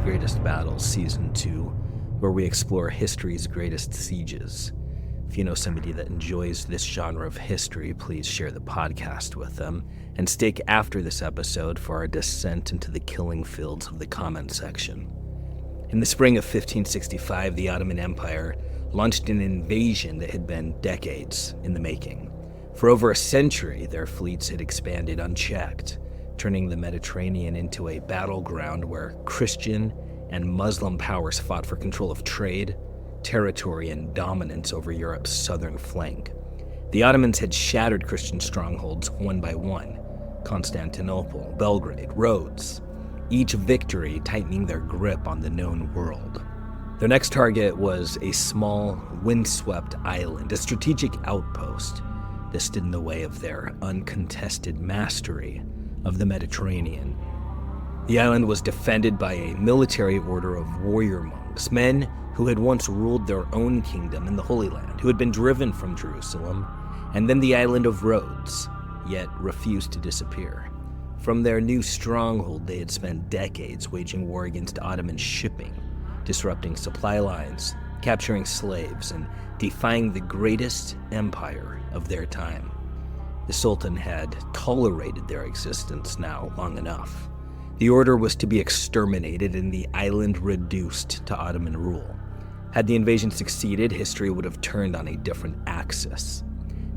Greatest Battles, Season 2, where we explore history's greatest sieges. If you know somebody that enjoys this genre of history, please share the podcast with them, and stick after this episode for our descent into the killing fields of the comment section. In the spring of 1565, the Ottoman Empire launched an invasion that had been decades in the making. For over a century, their fleets had expanded unchecked, turning the Mediterranean into a battleground where Christian and Muslim powers fought for control of trade, territory, and dominance over Europe's southern flank. The Ottomans had shattered Christian strongholds one by one: Constantinople, Belgrade, Rhodes, each victory tightening their grip on the known world. Their next target was a small, windswept island, a strategic outpost that stood in the way of their uncontested mastery of the Mediterranean. The island was defended by a military order of warrior monks, men who had once ruled their own kingdom in the Holy Land, who had been driven from Jerusalem, and then the island of Rhodes, yet refused to disappear. From their new stronghold, they had spent decades waging war against Ottoman shipping, disrupting supply lines, capturing slaves, and defying the greatest empire of their time. The Sultan had tolerated their existence now long enough. The order was to be exterminated and the island reduced to Ottoman rule. Had the invasion succeeded, history would have turned on a different axis.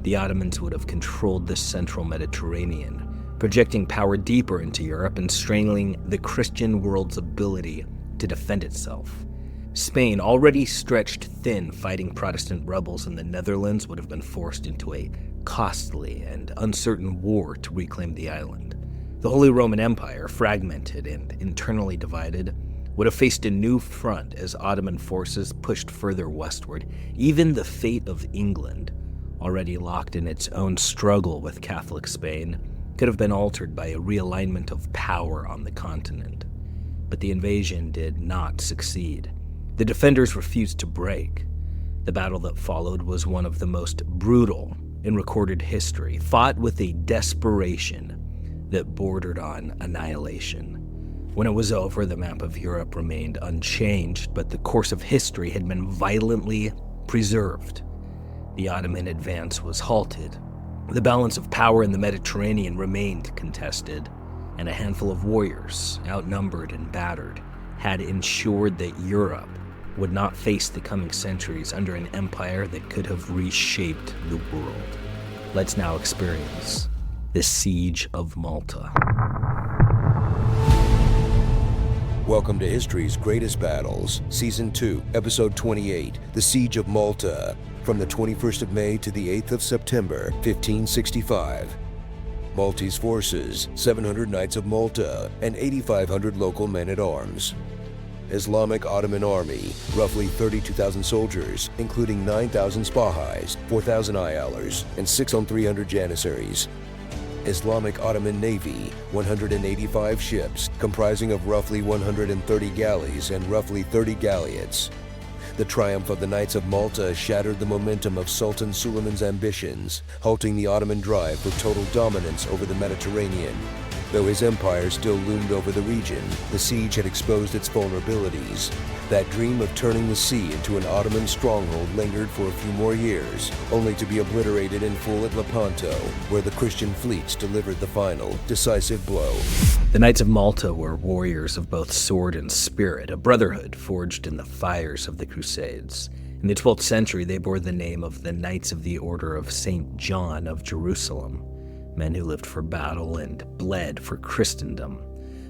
The Ottomans would have controlled the central Mediterranean, projecting power deeper into Europe and strangling the Christian world's ability to defend itself. Spain, already stretched thin fighting Protestant rebels in the Netherlands, would have been forced into a costly and uncertain war to reclaim the island. The Holy Roman Empire, fragmented and internally divided, would have faced a new front as Ottoman forces pushed further westward. Even the fate of England, already locked in its own struggle with Catholic Spain, could have been altered by a realignment of power on the continent. But the invasion did not succeed. The defenders refused to break. The battle that followed was one of the most brutal in recorded history, fought with a desperation that bordered on annihilation. When it was over, the map of Europe remained unchanged, but the course of history had been violently preserved. The Ottoman advance was halted. The balance of power in the Mediterranean remained contested, and a handful of warriors, outnumbered and battered, had ensured that Europe would not face the coming centuries under an empire that could have reshaped the world. Let's now experience the Siege of Malta. Welcome to History's Greatest Battles, Season 2, Episode 28, The Siege of Malta, from the 21st of May to the 8th of September, 1565. Maltese forces, 700 Knights of Malta, and 8,500 local men-at-arms. Islamic Ottoman Army, roughly 32,000 soldiers, including 9,000 Spahis, 4,000 Ayalers, and 6,300 Janissaries. Islamic Ottoman Navy, 185 ships, comprising of roughly 130 galleys and roughly 30 Galliots. The triumph of the Knights of Malta shattered the momentum of Sultan Suleiman's ambitions, halting the Ottoman drive for total dominance over the Mediterranean. Though his empire still loomed over the region, the siege had exposed its vulnerabilities. That dream of turning the sea into an Ottoman stronghold lingered for a few more years, only to be obliterated in full at Lepanto, where the Christian fleets delivered the final, decisive blow. The Knights of Malta were warriors of both sword and spirit, a brotherhood forged in the fires of the Crusades. In the 12th century, they bore the name of the Knights of the Order of St. John of Jerusalem, men who lived for battle and bled for Christendom.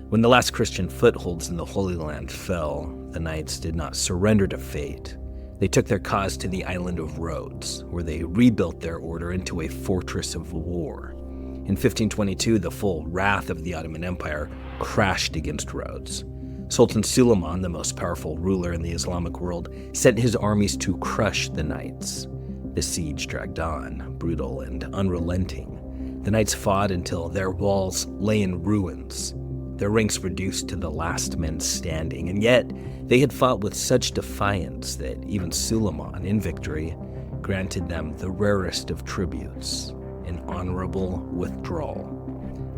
When the last Christian footholds in the Holy Land fell, the Knights did not surrender to fate. They took their cause to the island of Rhodes, where they rebuilt their order into a fortress of war. In 1522, the full wrath of the Ottoman Empire crashed against Rhodes. Sultan Suleiman, the most powerful ruler in the Islamic world, sent his armies to crush the Knights. The siege dragged on, brutal and unrelenting. The Knights fought until their walls lay in ruins, their ranks reduced to the last men standing, and yet they had fought with such defiance that even Suleiman, in victory, granted them the rarest of tributes, an honorable withdrawal.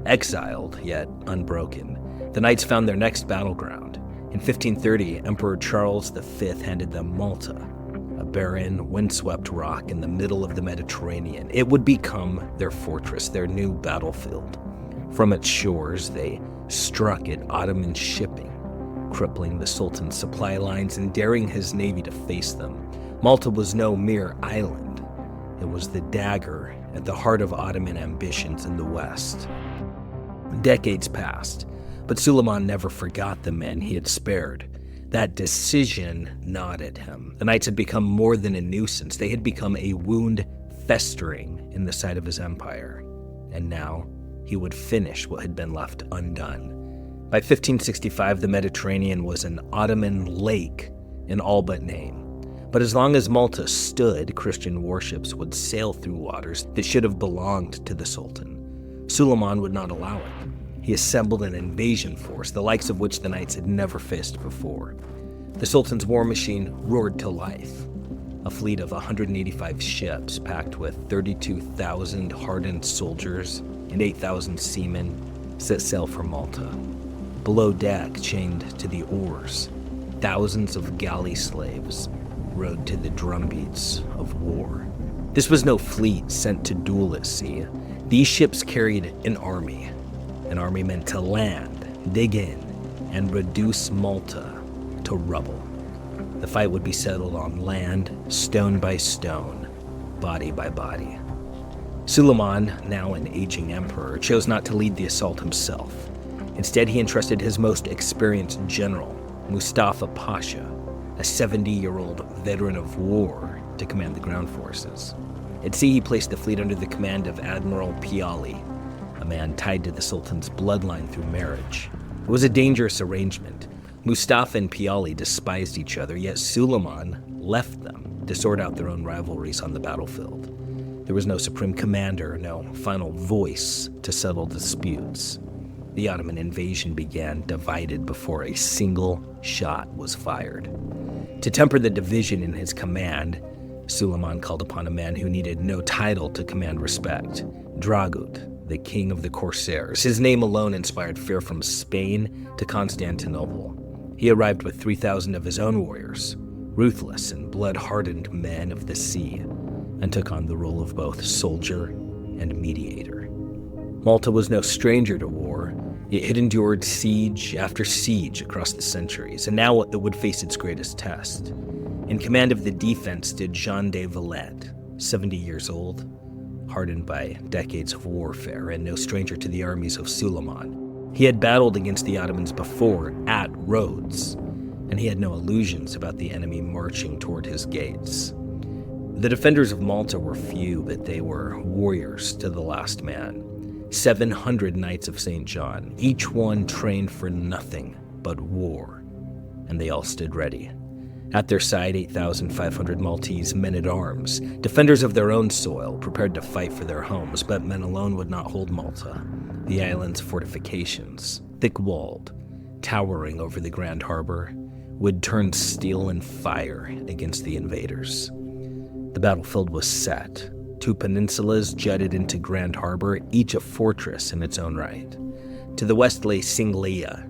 Exiled, yet unbroken, the Knights found their next battleground In 1530, Emperor Charles V handed them Malta, a barren, windswept rock in the middle of the Mediterranean. It would become their fortress, their new battlefield. From its shores, they struck at Ottoman shipping, crippling the Sultan's supply lines and daring his navy to face them. Malta was no mere island. It was the dagger at the heart of Ottoman ambitions in the West. Decades passed, but Suleiman never forgot the men he had spared. That decision gnawed at him. The knights had become more than a nuisance. They had become a wound festering in the side of his empire. And now he would finish what had been left undone. By 1565, the Mediterranean was an Ottoman lake in all but name. But as long as Malta stood, Christian warships would sail through waters that should have belonged to the Sultan. Suleiman would not allow it. He assembled an invasion force, the likes of which the knights had never faced before. The Sultan's war machine roared to life. A fleet of 185 ships packed with 32,000 hardened soldiers and 8,000 seamen set sail for Malta. Below deck, chained to the oars, thousands of galley slaves rode to the drumbeats of war. This was no fleet sent to duel at sea. These ships carried an army. An army meant to land, dig in, and reduce Malta to rubble. The fight would be settled on land, stone by stone, body by body. Suleiman, now an aging emperor, chose not to lead the assault himself. Instead, he entrusted his most experienced general, Mustafa Pasha, a 70-year-old veteran of war, to command the ground forces. At sea, he placed the fleet under the command of Admiral Piali, a man tied to the Sultan's bloodline through marriage. It was a dangerous arrangement. Mustafa and Piali despised each other, yet Suleiman left them to sort out their own rivalries on the battlefield. There was no supreme commander, no final voice to settle disputes. The Ottoman invasion began divided before a single shot was fired. To temper the division in his command, Suleiman called upon a man who needed no title to command respect, Dragut, the king of the Corsairs. His name alone inspired fear from Spain to Constantinople. He arrived with 3,000 of his own warriors, ruthless and blood-hardened men of the sea, and took on the role of both soldier and mediator. Malta was no stranger to war. It had endured siege after siege across the centuries, and now it would face its greatest test. In command of the defense stood Jean de Valette, 70 years old, hardened by decades of warfare and no stranger to the armies of Suleiman. He had battled against the Ottomans before at Rhodes, and he had no illusions about the enemy marching toward his gates. The defenders of Malta were few, but they were warriors to the last man. 700 Knights of St. John, each one trained for nothing but war, and they all stood ready. At their side, 8,500 Maltese men-at-arms, defenders of their own soil, prepared to fight for their homes, but men alone would not hold Malta. The island's fortifications, thick-walled, towering over the Grand Harbor, would turn steel and fire against the invaders. The battlefield was set. 2 peninsulas jutted into Grand Harbor, each a fortress in its own right. To the west lay Singlia,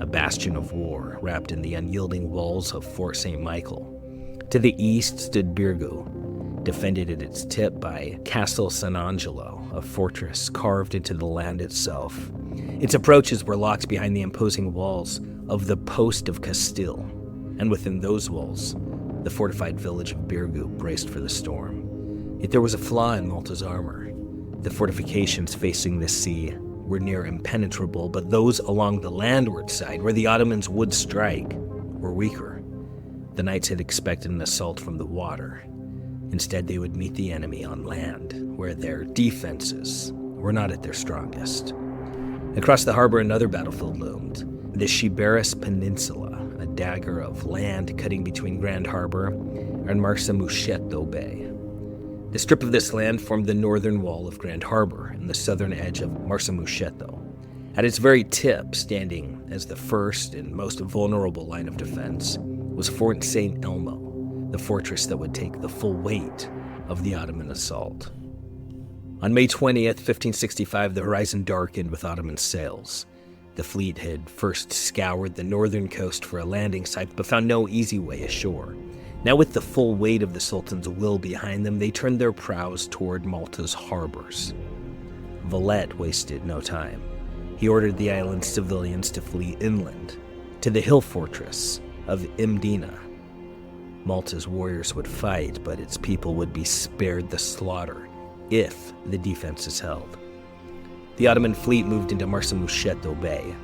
a bastion of war wrapped in the unyielding walls of Fort St. Michael. To the east stood Birgu, defended at its tip by Castle San Angelo, a fortress carved into the land itself. Its approaches were locked behind the imposing walls of the Post of Castile, and within those walls, the fortified village of Birgu braced for the storm. Yet there was a flaw in Malta's armor. The fortifications facing the sea were near impenetrable, but those along the landward side, where the Ottomans would strike, were weaker. The knights had expected an assault from the water. Instead, they would meet the enemy on land, where their defenses were not at their strongest. Across the harbor, another battlefield loomed, the Shiberis Peninsula, a dagger of land cutting between Grand Harbor and Marsamusetto Bay. The strip of this land formed the northern wall of Grand Harbor and the southern edge of Marsamusetto. At its very tip, standing as the first and most vulnerable line of defense, was Fort St. Elmo, the fortress that would take the full weight of the Ottoman assault. On May 20th, 1565, the horizon darkened with Ottoman sails. The fleet had first scoured the northern coast for a landing site, but found no easy way ashore. Now, with the full weight of the Sultan's will behind them, they turned their prows toward Malta's harbors. Valette wasted no time. He ordered the island's civilians to flee inland, to the hill fortress of Mdina. Malta's warriors would fight, but its people would be spared the slaughter if the defenses held. The Ottoman fleet moved into Marsamusetto Bay,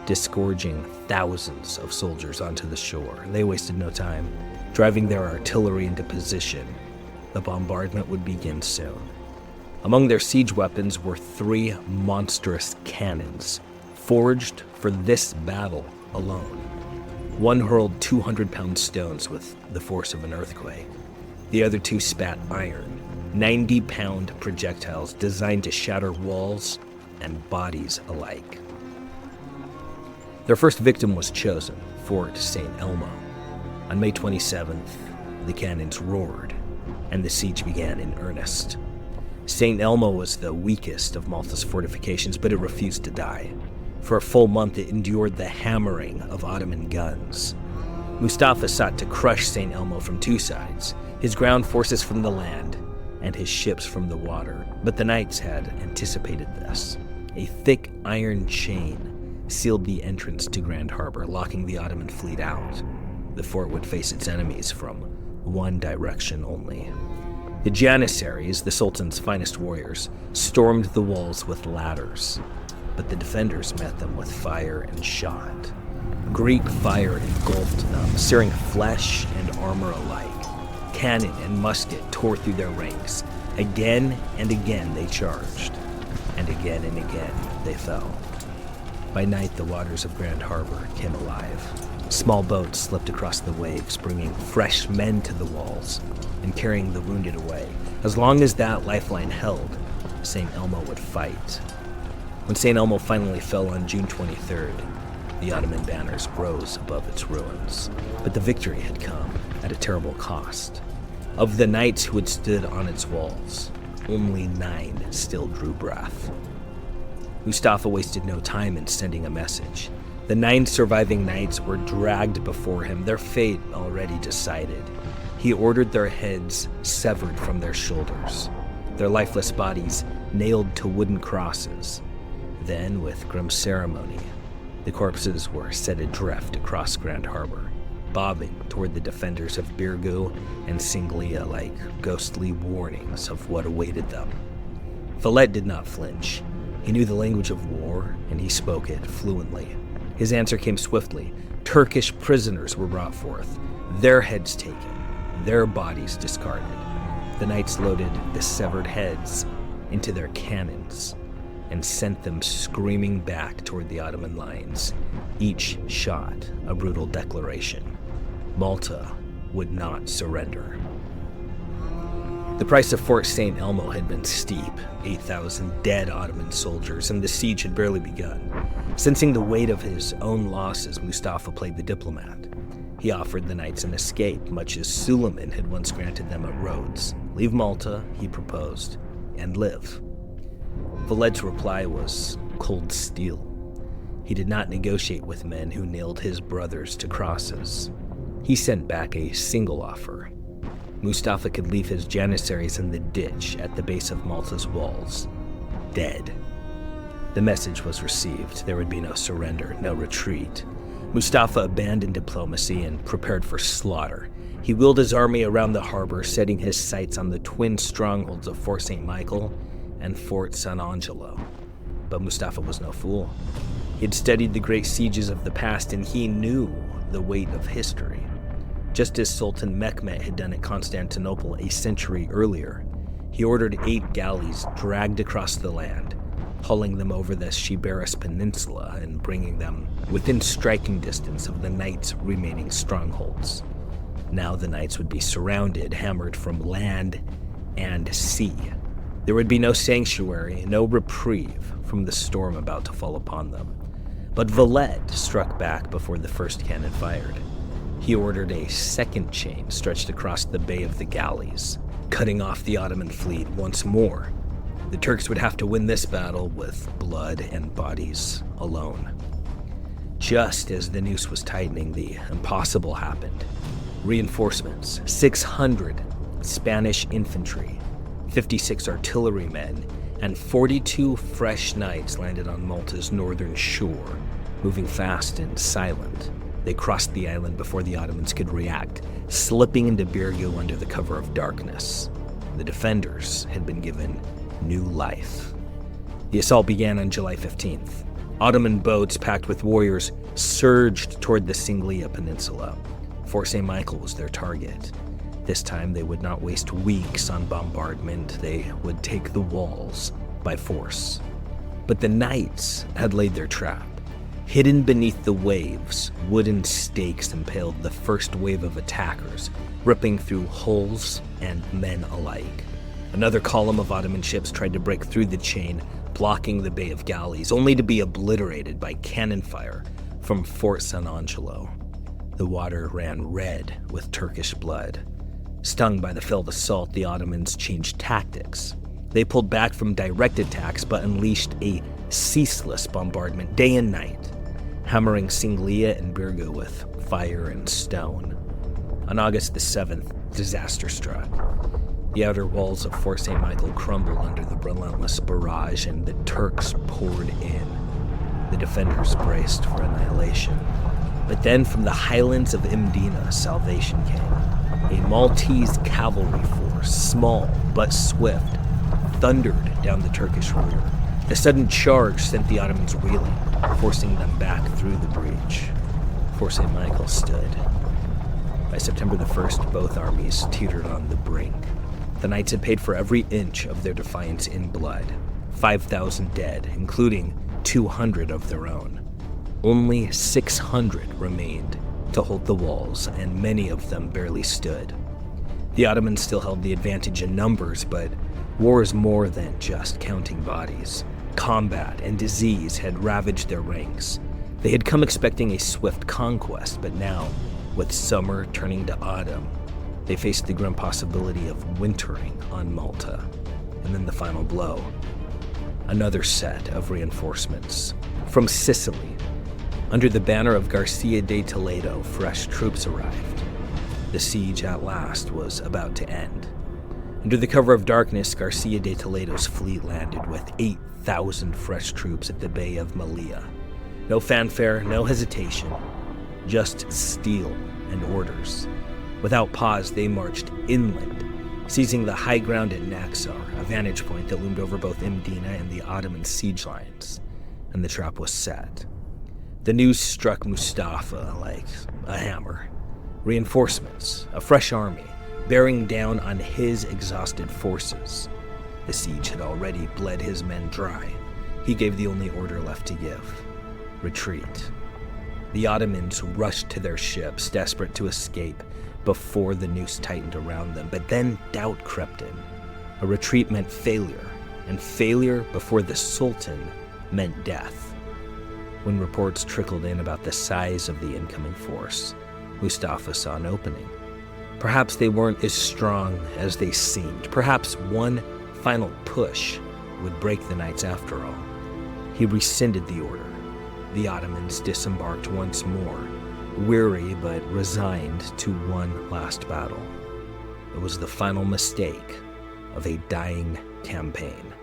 disgorging thousands of soldiers onto the shore. They wasted no time, driving their artillery into position. The bombardment would begin soon. Among their siege weapons were 3 monstrous cannons, forged for this battle alone. One hurled 200-pound stones with the force of an earthquake. The other 2 spat iron, 90-pound projectiles designed to shatter walls and bodies alike. Their first victim was chosen, Fort St. Elmo. On May 27th, the cannons roared, and the siege began in earnest. St. Elmo was the weakest of Malta's fortifications, but it refused to die. For a full month, it endured the hammering of Ottoman guns. Mustafa sought to crush St. Elmo from 2 sides, his ground forces from the land and his ships from the water. But the knights had anticipated this. A thick iron chain sealed the entrance to Grand Harbor, locking the Ottoman fleet out. The fort would face its enemies from one direction only. The Janissaries, the Sultan's finest warriors, stormed the walls with ladders, but the defenders met them with fire and shot. Greek fire engulfed them, searing flesh and armor alike. Cannon and musket tore through their ranks. Again and again they charged, and again they fell. By night, the waters of Grand Harbor came alive. Small boats slipped across the waves, bringing fresh men to the walls and carrying the wounded away. As long as that lifeline held, St. Elmo would fight. When St. Elmo finally fell on June 23rd, the Ottoman banners rose above its ruins. But the victory had come at a terrible cost. Of the knights who had stood on its walls, only 9 still drew breath. Mustafa wasted no time in sending a message. The 9 surviving knights were dragged before him, their fate already decided. He ordered their heads severed from their shoulders, their lifeless bodies nailed to wooden crosses. Then, with grim ceremony, the corpses were set adrift across Grand Harbor, bobbing toward the defenders of Birgu and Singlia like ghostly warnings of what awaited them. Valette did not flinch. He knew the language of war, and he spoke it fluently. His answer came swiftly. Turkish prisoners were brought forth, their heads taken, their bodies discarded. The knights loaded the severed heads into their cannons and sent them screaming back toward the Ottoman lines, each shot a brutal declaration. Malta would not surrender. The price of Fort St. Elmo had been steep, 8,000 dead Ottoman soldiers, and the siege had barely begun. Sensing the weight of his own losses, Mustafa played the diplomat. He offered the knights an escape, much as Suleiman had once granted them at Rhodes. Leave Malta, he proposed, and live. Valette's reply was cold steel. He did not negotiate with men who nailed his brothers to crosses. He sent back a single offer. Mustafa could leave his Janissaries in the ditch at the base of Malta's walls, dead. The message was received. There would be no surrender, no retreat. Mustafa abandoned diplomacy and prepared for slaughter. He wheeled his army around the harbor, setting his sights on the twin strongholds of Fort St. Michael and Fort San Angelo. But Mustafa was no fool. He had studied the great sieges of the past, and he knew the weight of history. Just as Sultan Mehmet had done at Constantinople a century earlier, he ordered 8 galleys dragged across the land, hauling them over the Shiberis Peninsula and bringing them within striking distance of the knights' remaining strongholds. Now the knights would be surrounded, hammered from land and sea. There would be no sanctuary, no reprieve from the storm about to fall upon them. But Valette struck back before the first cannon fired. He ordered a second chain stretched across the Bay of the Galleys, cutting off the Ottoman fleet once more. The Turks would have to win this battle with blood and bodies alone. just as the noose was tightening, the impossible happened. Reinforcements, 600 Spanish infantry, 56 artillerymen, and 42 fresh knights landed on Malta's northern shore, moving fast and silent. They crossed the island before the Ottomans could react, slipping into Birgu under the cover of darkness. The defenders had been given new life. The assault began on July 15th. Ottoman boats packed with warriors surged toward the Singlia Peninsula. Fort St. Michael was their target. This time they would not waste weeks on bombardment. They would take the walls by force. But the knights had laid their trap. Hidden beneath the waves, wooden stakes impaled the first wave of attackers, ripping through hulls and men alike. Another column of Ottoman ships tried to break through the chain, blocking the Bay of Galleys, only to be obliterated by cannon fire from Fort San Angelo. The water ran red with Turkish blood. Stung by the failed assault, the Ottomans changed tactics. They pulled back from direct attacks but unleashed a ceaseless bombardment day and night, hammering Singlia and Birgu with fire and stone. On August the 7th, disaster struck. The outer walls of Fort St. Michael crumbled under the relentless barrage, and the Turks poured in. The defenders braced for annihilation. But then from the highlands of Mdina, salvation came. A Maltese cavalry force, small but swift, thundered down the Turkish rear. The sudden charge sent the Ottomans reeling, forcing them back through the breach. Fort St. Michael stood. By September the 1st, both armies teetered on the brink. The knights had paid for every inch of their defiance in blood. 5,000 dead, including 200 of their own. Only 600 remained to hold the walls, and many of them barely stood. The Ottomans still held the advantage in numbers, but war is more than just counting bodies. Combat and disease had ravaged their ranks. They had come expecting a swift conquest, but now, with summer turning to autumn, they faced the grim possibility of wintering on Malta. And then the final blow. Another set of reinforcements. From Sicily, under the banner of Garcia de Toledo, fresh troops arrived. The siege at last was about to end. Under the cover of darkness, Garcia de Toledo's fleet landed with 8,000 fresh troops at the Bay of Malea. No fanfare, no hesitation, just steel and orders. Without pause, they marched inland, seizing the high ground at Naxar, a vantage point that loomed over both Mdina and the Ottoman siege lines, and the trap was set. The news struck Mustafa like a hammer. Reinforcements, a fresh army, bearing down on his exhausted forces. The siege had already bled his men dry. He gave the only order left to give: retreat. The Ottomans rushed to their ships, desperate to escape before the noose tightened around them. But then doubt crept in. A retreat meant failure, and failure before the Sultan meant death. When reports trickled in about the size of the incoming force, Mustafa saw an opening. Perhaps they weren't as strong as they seemed. Perhaps one final push would break the knights after all. He rescinded the order. The Ottomans disembarked once more, weary but resigned to one last battle. It was the final mistake of a dying campaign.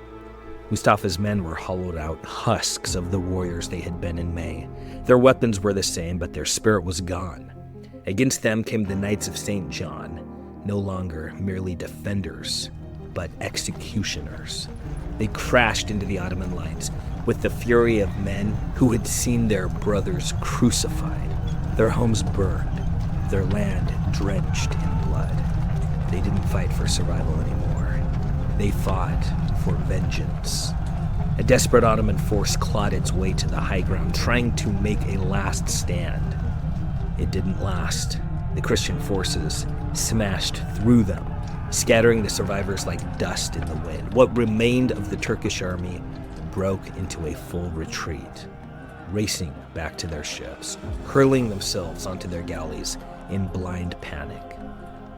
Mustafa's men were hollowed out husks of the warriors they had been in May. Their weapons were the same, but their spirit was gone. Against them came the Knights of St. John, no longer merely defenders, but executioners. They crashed into the Ottoman lines with the fury of men who had seen their brothers crucified, their homes burned, their land drenched in blood. They didn't fight for survival anymore. They fought for vengeance. A desperate Ottoman force clawed its way to the high ground, trying to make a last stand. It didn't last. The Christian forces smashed through them, scattering the survivors like dust in the wind. What remained of the Turkish army broke into a full retreat, racing back to their ships, hurling themselves onto their galleys in blind panic.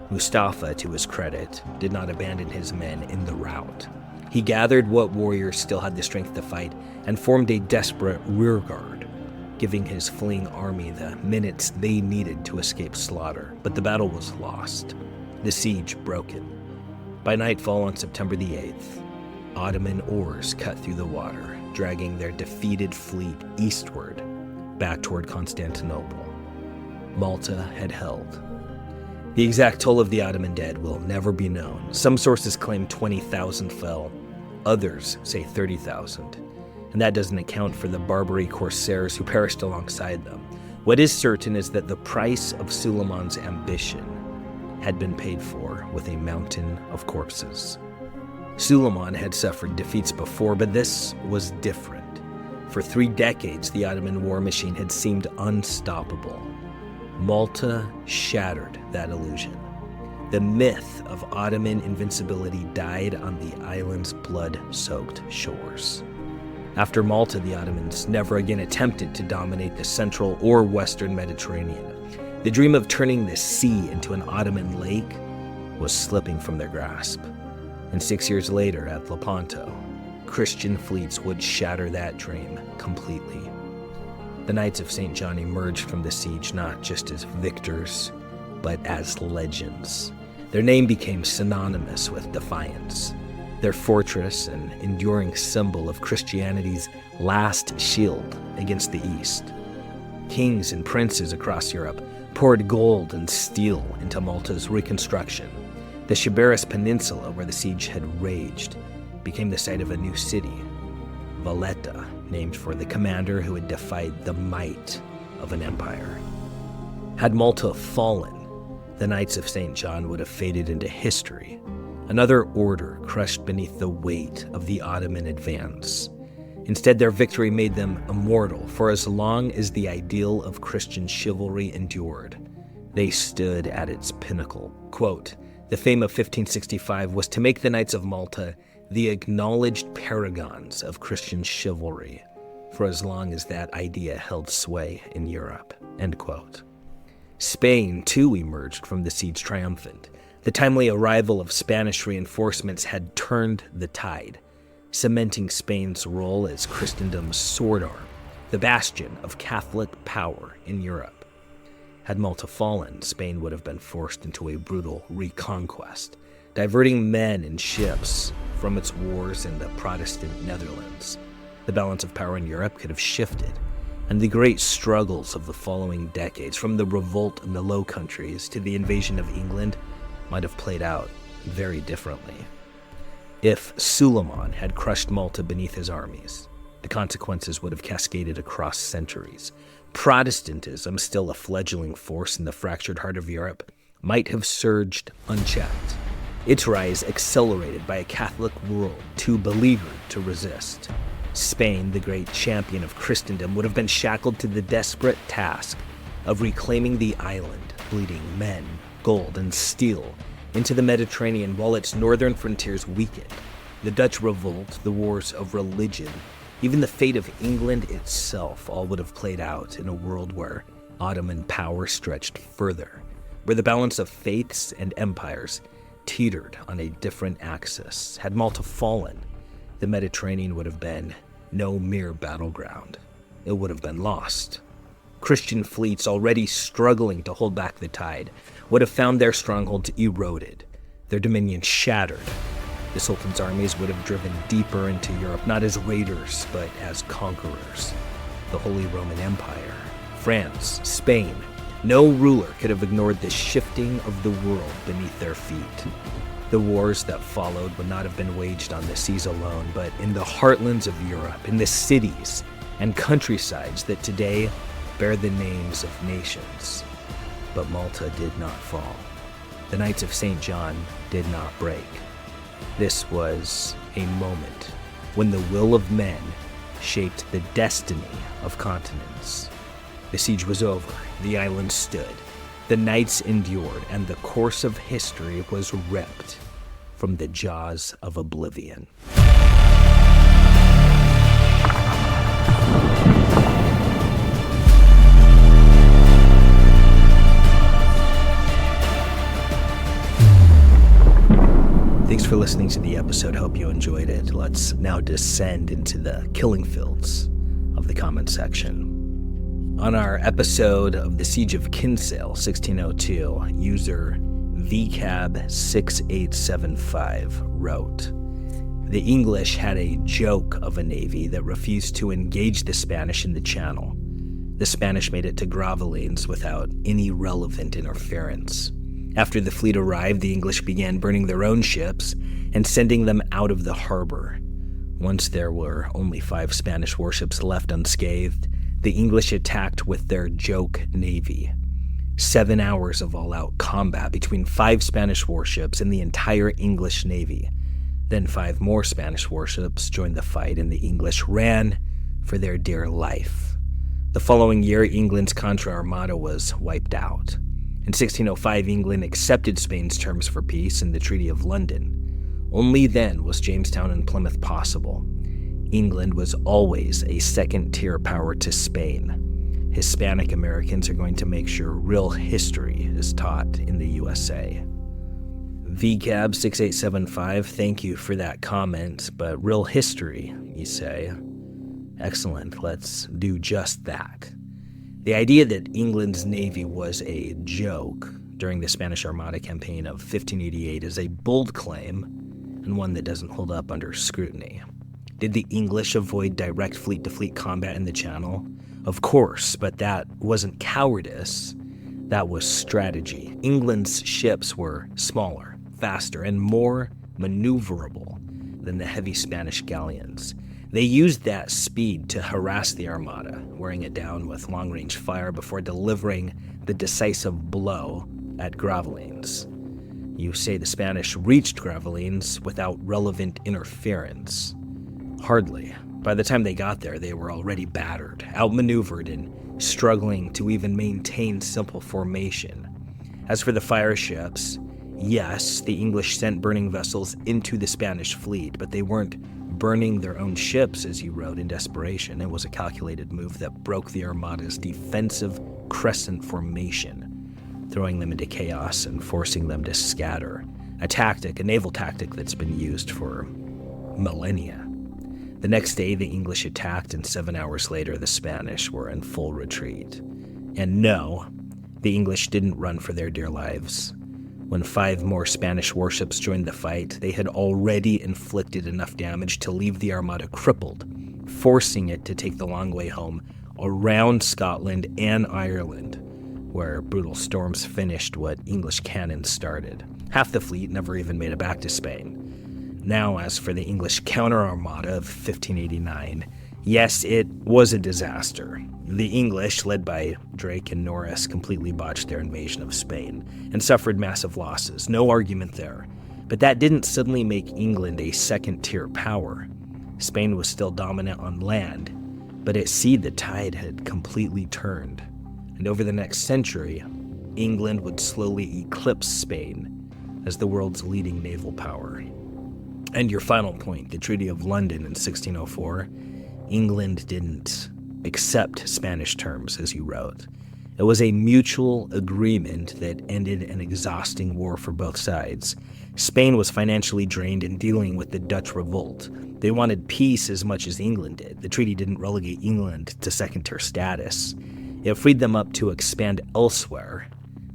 Mustafa, to his credit, did not abandon his men in the rout. He gathered what warriors still had the strength to fight and formed a desperate rearguard. giving his fleeing army the minutes they needed to escape slaughter. But the battle was lost, the siege broken. By nightfall on September the 8th, Ottoman oars cut through the water, dragging their defeated fleet eastward, back toward Constantinople. Malta had held. The exact toll of the Ottoman dead will never be known. Some sources claim 20,000 fell, others say 30,000. And that doesn't account for the Barbary corsairs who perished alongside them. What is certain is that the price of Suleiman's ambition had been paid for with a mountain of corpses. Suleiman had suffered defeats before, but this was different. For 3 decades, the Ottoman war machine had seemed unstoppable. Malta shattered that illusion. The myth of Ottoman invincibility died on the island's blood-soaked shores. After Malta, the Ottomans never again attempted to dominate the central or western Mediterranean. The dream of turning the sea into an Ottoman lake was slipping from their grasp. And 6 years later at Lepanto, Christian fleets would shatter that dream completely. The Knights of St. John emerged from the siege not just as victors, but as legends. Their name became synonymous with defiance. Their fortress, an enduring symbol of Christianity's last shield against the East. Kings and princes across Europe poured gold and steel into Malta's reconstruction. The Shiberis Peninsula, where the siege had raged, became the site of a new city, Valletta, named for the commander who had defied the might of an empire. Had Malta fallen, the Knights of St. John would have faded into history, another order crushed beneath the weight of the Ottoman advance. Instead, their victory made them immortal, for as long as the ideal of Christian chivalry endured, they stood at its pinnacle. Quote, "The fame of 1565 was to make the Knights of Malta the acknowledged paragons of Christian chivalry, for as long as that idea held sway in Europe." End quote. Spain, too, emerged from the siege triumphant. The timely arrival of Spanish reinforcements had turned the tide, cementing Spain's role as Christendom's sword arm, the bastion of Catholic power in Europe. Had Malta fallen, Spain would have been forced into a brutal reconquest, diverting men and ships from its wars in the Protestant Netherlands. The balance of power in Europe could have shifted, and the great struggles of the following decades, from the revolt in the Low Countries to the invasion of England, might have played out very differently. If Suleiman had crushed Malta beneath his armies, the consequences would have cascaded across centuries. Protestantism, still a fledgling force in the fractured heart of Europe, might have surged unchecked, its rise accelerated by a Catholic world too beleaguered to resist. Spain, the great champion of Christendom, would have been shackled to the desperate task of reclaiming the island, bleeding men, gold, and steel into the Mediterranean while its northern frontiers weakened. The Dutch revolt, the wars of religion, even the fate of England itself, all would have played out in a world where Ottoman power stretched further, where the balance of faiths and empires teetered on a different axis. Had Malta fallen, the Mediterranean would have been no mere battleground. It would have been lost. Christian fleets, already struggling to hold back the tide, would have found their strongholds eroded, their dominion shattered. The Sultan's armies would have driven deeper into Europe, not as raiders, but as conquerors. The Holy Roman Empire, France, Spain, no ruler could have ignored the shifting of the world beneath their feet. The wars that followed would not have been waged on the seas alone, but in the heartlands of Europe, in the cities and countrysides that today bear the names of nations. But Malta did not fall. The Knights of St. John did not break. This was a moment when the will of men shaped the destiny of continents. The siege was over, the island stood, the knights endured, and the course of history was ripped from the jaws of oblivion. Thanks for listening to the episode. Hope you enjoyed it. Let's now descend into the killing fields of the comment section. On our episode of the Siege of Kinsale, 1602, user VCAB6875 wrote, "The English had a joke of a navy that refused to engage the Spanish in the Channel. The Spanish made it to Gravelines without any relevant interference. After the fleet arrived, the English began burning their own ships and sending them out of the harbor. Once there were only 5 Spanish warships left unscathed, the English attacked with their joke navy. 7 hours of all-out combat between 5 Spanish warships and the entire English navy. Then 5 more Spanish warships joined the fight, and the English ran for their dear life. The following year, England's Contra Armada was wiped out. In 1605, England accepted Spain's terms for peace in the Treaty of London. Only then was Jamestown and Plymouth possible. England was always a second-tier power to Spain. Hispanic Americans are going to make sure real history is taught in the USA." VCAB6875, thank you for that comment, but real history, you say? Excellent, let's do just that. The idea that England's navy was a joke during the Spanish Armada campaign of 1588 is a bold claim, and one that doesn't hold up under scrutiny. Did the English avoid direct fleet-to-fleet combat in the Channel? Of course, but that wasn't cowardice. That was strategy. England's ships were smaller, faster, and more maneuverable than the heavy Spanish galleons. They used that speed to harass the Armada, wearing it down with long-range fire before delivering the decisive blow at Gravelines. You say the Spanish reached Gravelines without relevant interference. Hardly. By the time they got there, they were already battered, outmaneuvered, and struggling to even maintain simple formation. As for the fire ships, yes, the English sent burning vessels into the Spanish fleet, but they weren't burning their own ships, as you wrote, in desperation. It was a calculated move that broke the Armada's defensive crescent formation, throwing them into chaos and forcing them to scatter. A naval tactic that's been used for millennia. The next day, the English attacked, and 7 hours later, the Spanish were in full retreat. And no, the English didn't run for their dear lives. When 5 more Spanish warships joined the fight, they had already inflicted enough damage to leave the Armada crippled, forcing it to take the long way home around Scotland and Ireland, where brutal storms finished what English cannon started. Half the fleet never even made it back to Spain. Now, as for the English counter-armada of 1589, yes, it was a disaster. The English, led by Drake and Norris, completely botched their invasion of Spain and suffered massive losses. No argument there. But that didn't suddenly make England a second-tier power. Spain was still dominant on land, but at sea the tide had completely turned. And over the next century, England would slowly eclipse Spain as the world's leading naval power. And your final point, the Treaty of London in 1604, England didn't accept Spanish terms, as you wrote. It was a mutual agreement that ended an exhausting war for both sides. Spain was financially drained in dealing with the Dutch revolt. They wanted peace as much as England did. The treaty didn't relegate England to second-tier status. It freed them up to expand elsewhere,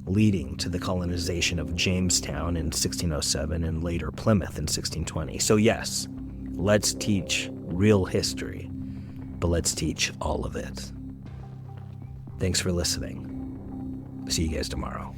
leading to the colonization of Jamestown in 1607 and later Plymouth in 1620. So yes, let's teach real history, but let's teach all of it. Thanks for listening. See you guys tomorrow.